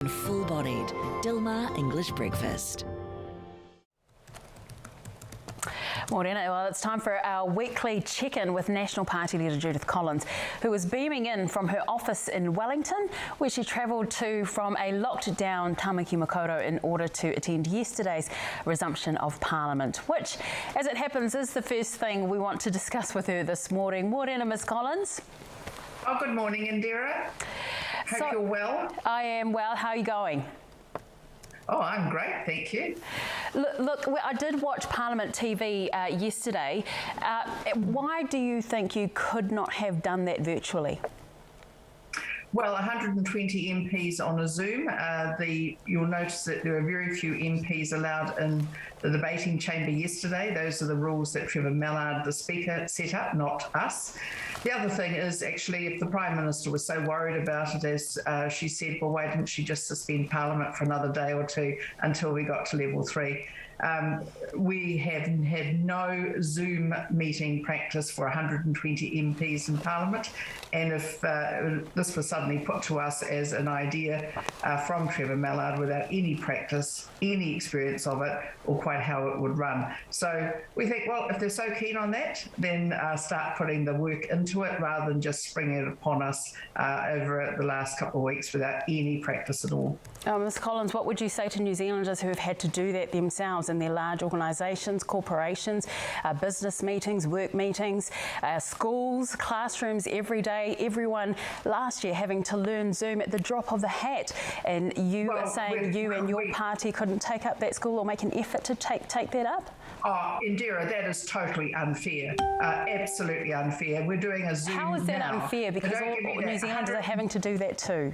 Full-bodied Dilmah English breakfast. Morena, well, it's time for our weekly check-in with National Party leader Judith Collins, who was beaming in from her office in Wellington, where she travelled to from a locked-down Tamaki Makaurau in order to attend yesterday's resumption of Parliament, which, as it happens, is the first thing we want to discuss with her this morning. Morena, Ms Collins. Oh, good morning, Indira. Hope you're well. I am well. How are you going? Oh, I'm great, thank you. Look, I did watch Parliament TV yesterday. Why do you think you could not have done that virtually? Well, 120 MPs on a Zoom. You'll notice that there were very few MPs allowed in the debating chamber yesterday. Those are the rules that Trevor Mallard, the Speaker, set up, not us. The other thing is, actually, if the Prime Minister was so worried about it, as she said, well, why didn't she just suspend Parliament for another day or two until we got to level 3? We have had no Zoom meeting practice for 120 MPs in Parliament, and if this was suddenly put to us as an idea from Trevor Mallard without any practice, any experience of it, or quite how it would run. So we think, well, if they're so keen on that, then start putting the work into it rather than just springing it upon us over the last couple of weeks without any practice at all. Ms Collins, what would you say to New Zealanders who have had to do that themselves in their large organisations, corporations, business meetings, work meetings, schools, classrooms every day, everyone last year having to learn Zoom at the drop of the hat, and you are saying you and your party couldn't take up that school or make an effort to take that up? Oh, Indira, that is totally unfair, absolutely unfair. We're doing a Zoom now. How is that unfair? Because all New Zealanders are having to do that too.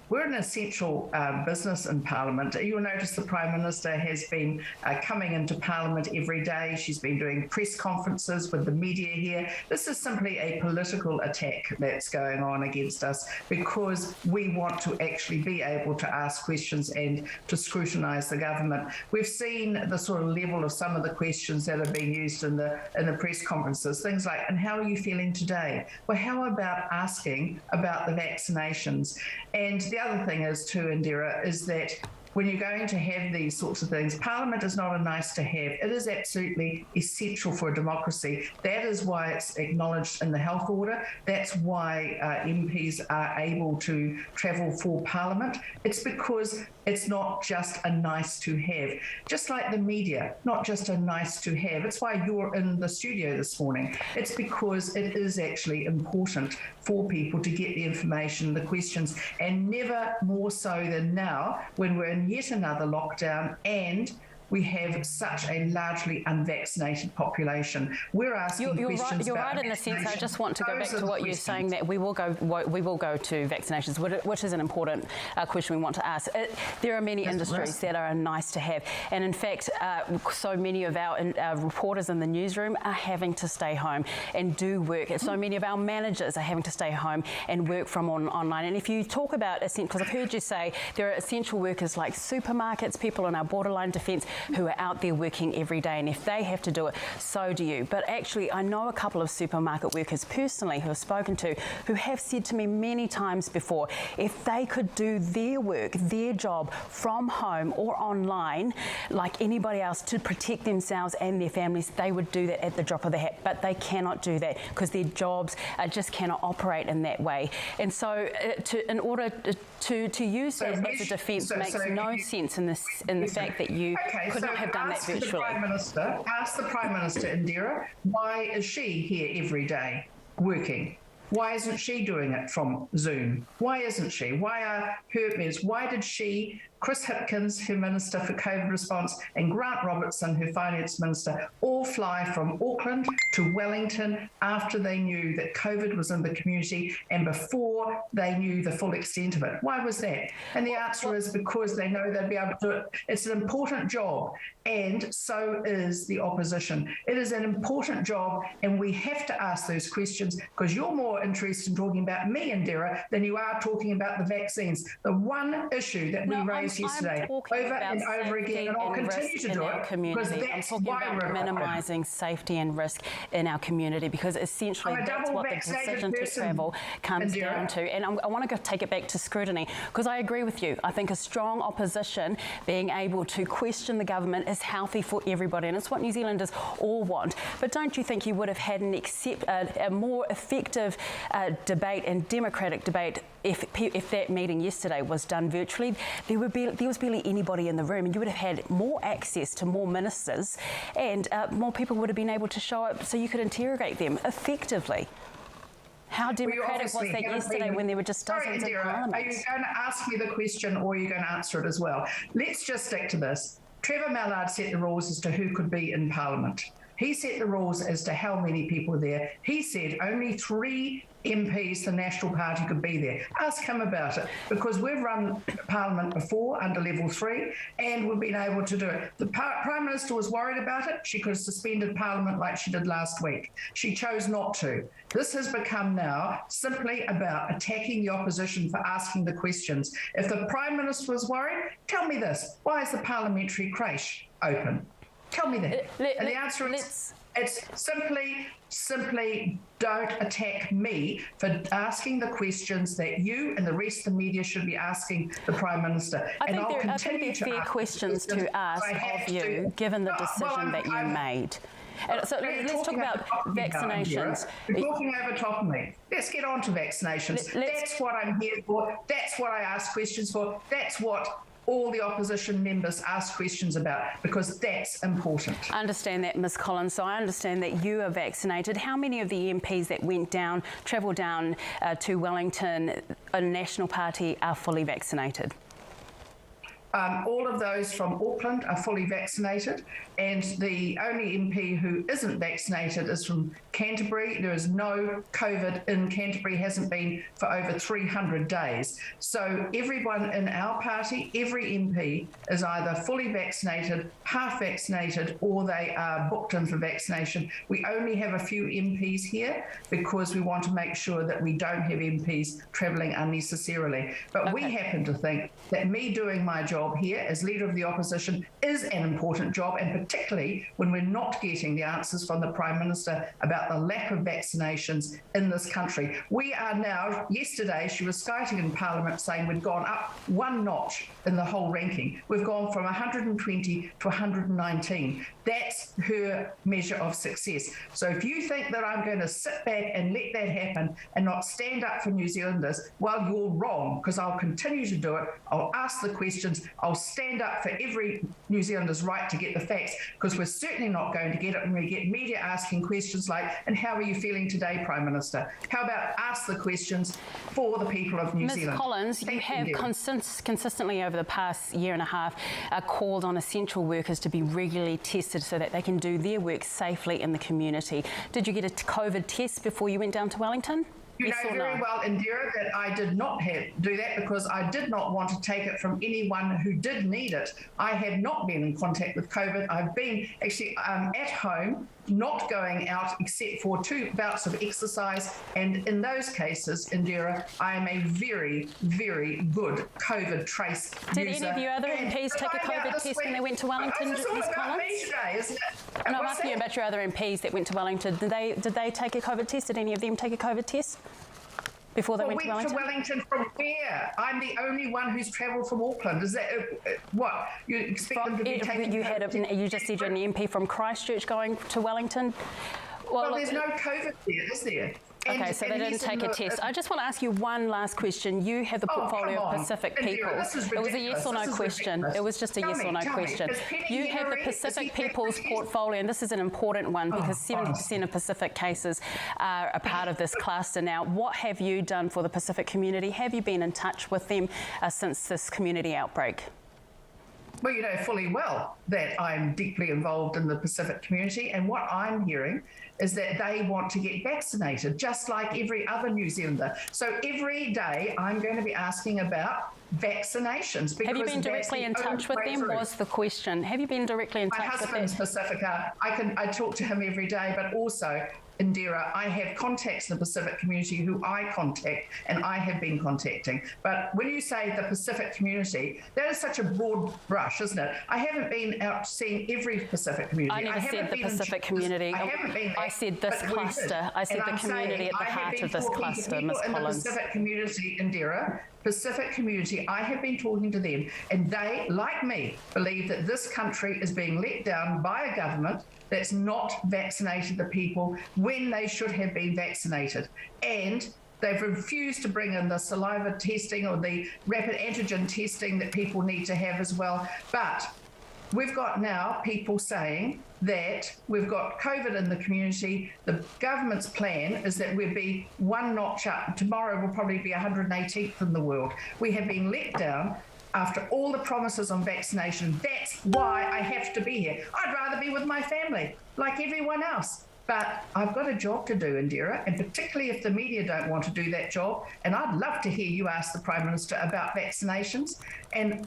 We're an essential business in Parliament. You'll notice the Prime Minister has been coming into Parliament every day. She's been doing press conferences with the media here. This is simply a political attack that's going on against us because we want to actually be able to ask questions and to scrutinise the government. We've seen the sort of level of some of the questions that are being used in the press conferences. Things like, and how are you feeling today? Well, how about asking about the vaccinations? And the other thing is too, Indira, is that when you're going to have these sorts of things, Parliament is not a nice to have. It is absolutely essential for a democracy. That is why it's acknowledged in the health order. That's why MPs are able to travel for Parliament. It's because it's not just a nice to have. Just like the media, not just a nice to have. It's why you're in the studio this morning. It's because it is actually important for people to get the information, the questions, and never more so than now when we're in yet another lockdown and we have such a largely unvaccinated population. We're asking questions You're about right in the sense. I just want to go back to what you're saying, that we will go to vaccinations, which is an important question we want to ask. There are many industries that are nice to have, and in fact, so many of our reporters in the newsroom are having to stay home and do work. So many of our managers are having to stay home and work from online. And if you talk about essential, because I've heard you say there are essential workers like supermarkets, people on our borderline defence who are out there working every day, and if they have to do it, so do you. But actually, I know a couple of supermarket workers personally who I've spoken to who have said to me many times before, if they could do their work, their job from home or online like anybody else to protect themselves and their families, they would do that at the drop of the hat. But they cannot do that because their jobs just cannot operate in that way. And so in order to use that as a defence makes no sense in the fact that you could not have done that virtually. Ask the Prime Minister, Indira, why is she here every day working? Why isn't she doing it from Zoom? Why isn't she? Why are her members? Why did she, Chris Hipkins, her Minister for COVID Response, and Grant Robertson, her Finance Minister, all fly from Auckland to Wellington after they knew that COVID was in the community and before they knew the full extent of it? Why was that? And the answer is because they know they'll be able to do it. It's an important job, and so is the opposition. It is an important job, and we have to ask those questions because you're more interested in talking about me, Indira, than you are talking about the vaccines. The one issue that we raised points yesterday, over and over again, and I'll continue to do it because that's why we're minimising safety and risk in our community, because essentially that's what the decision to travel comes down to. And I want to take it back to scrutiny, because I agree with you. I think a strong opposition, being able to question the government, is healthy for everybody, and it's what New Zealanders all want. But don't you think you would have had a more effective debate and democratic debate if that meeting yesterday was done virtually? There was barely anybody in the room, and you would have had more access to more ministers, and more people would have been able to show up so you could interrogate them effectively. How democratic was that yesterday when there were just dozens of parliaments? Are you going to ask me the question, or are you going to answer it as well? Let's just stick to this. Trevor Mallard set the rules as to who could be in Parliament. He set the rules as to how many people were there. He said only 3 MPs, the National Party, could be there. Ask him about it, because we've run Parliament before under level 3 and we've been able to do it. The Prime Minister was worried about it. She could have suspended Parliament like she did last week. She chose not to. This has become now simply about attacking the opposition for asking the questions. If the Prime Minister was worried, tell me this: why is the parliamentary creche open? Tell me that. And the answer is, it's simply don't attack me for asking the questions that you and the rest of the media should be asking the Prime Minister. I think they're fair questions to ask of you, given the decision that you made. So let's talk about vaccinations. You're talking over top of me. Let's get on to vaccinations. That's what I'm here for. That's what I ask questions for. That's what all the opposition members ask questions about, because that's important. I understand that, Ms. Collins. So I understand that you are vaccinated. How many of the MPs that travelled down to Wellington, a National Party, are fully vaccinated? All of those from Auckland are fully vaccinated, and the only MP who isn't vaccinated is from Canterbury. There is no COVID in Canterbury, hasn't been for over 300 days. So everyone in our party, every MP, is either fully vaccinated, half vaccinated, or they are booked in for vaccination. We only have a few MPs here because we want to make sure that we don't have MPs travelling unnecessarily. But we happen to think that me doing my job here as Leader of the Opposition is an important job, and particularly when we're not getting the answers from the Prime Minister about the lack of vaccinations in this country. We are now, yesterday she was citing in Parliament saying we'd gone up 1 notch in the whole ranking. We've gone from 120 to 119. That's her measure of success. So if you think that I'm going to sit back and let that happen and not stand up for New Zealanders, well, you're wrong, because I'll continue to do it. I'll ask the questions. I'll stand up for every New Zealander's right to get the facts, because we're certainly not going to get it when we get media asking questions like, and how are you feeling today, Prime Minister? How about ask the questions for the people of New Zealand? Ms. Collins, you have consistently over the past year and a half called on essential workers to be regularly tested so that they can do their work safely in the community. Did you get a COVID test before you went down to Wellington? You know very well, Indira, that I did not do that because I did not want to take it from anyone who did need it. I have not been in contact with COVID. I've been actually at home, not going out except for 2 bouts of exercise. And in those cases, Indira, I am a very, very good COVID trace Did user. any of your other MPs take a COVID test when they went to Wellington, Ms. Collins? Me today, isn't it? No, I'm asking you about your other MPs that went to Wellington. Did they take a COVID test? Did any of them take a COVID test before they went to Wellington? To Wellington from where? I'm the only one who's travelled from Auckland. Is that what you expect them to be taking? You just said you're an MP from Christchurch going to Wellington. Well, there's no COVID there, is there? Okay, so they didn't take a test. I just want to ask you one last question. You have the portfolio of Pacific Peoples. It was a yes or no question. It was just a yes or no question. You have the Pacific Peoples portfolio, and this is an important one because 70% of Pacific cases are a part of this cluster now. What have you done for the Pacific community? Have you been in touch with them since this community outbreak? Well, you know fully well that I'm deeply involved in the Pacific community, and what I'm hearing is that they want to get vaccinated, just like every other New Zealander. So every day I'm going to be asking about vaccinations. Have you been directly in touch with them, was the question. Have you been directly in touch with them? My husband's Pacifica. I talk to him every day, but also Indira, I have contacts in the Pacific community who I contact and I have been contacting. But when you say the Pacific community, that is such a broad brush, isn't it? I haven't been out seeing every Pacific community. I never said the Pacific community. I said this cluster. I said the community at the heart of this cluster, Ms. Collins. The Pacific community, Indira, Pacific community, I have been talking to them, and they, like me, believe that this country is being let down by a government that's not vaccinated the people when they should have been vaccinated. And they've refused to bring in the saliva testing or the rapid antigen testing that people need to have as well. But we've got now people saying that we've got COVID in the community. The government's plan is that we'll be one notch up. Tomorrow we'll probably be 118th in the world. We have been let down after all the promises on vaccination. That's why I have to be here. I'd rather be with my family, like everyone else. But I've got a job to do, Indira, and particularly if the media don't want to do that job. And I'd love to hear you ask the Prime Minister about vaccinations and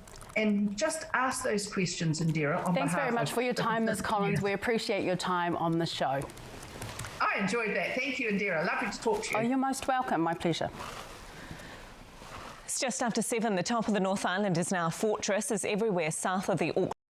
just ask those questions, Indira, on Thanks behalf very much of for your time, Ms. Collins. We appreciate your time on the show. I enjoyed that. Thank you, Indira. Lovely to talk to you. Oh, you're most welcome. My pleasure. It's just after 7. The top of the North Island is now a fortress as everywhere south of the Auckland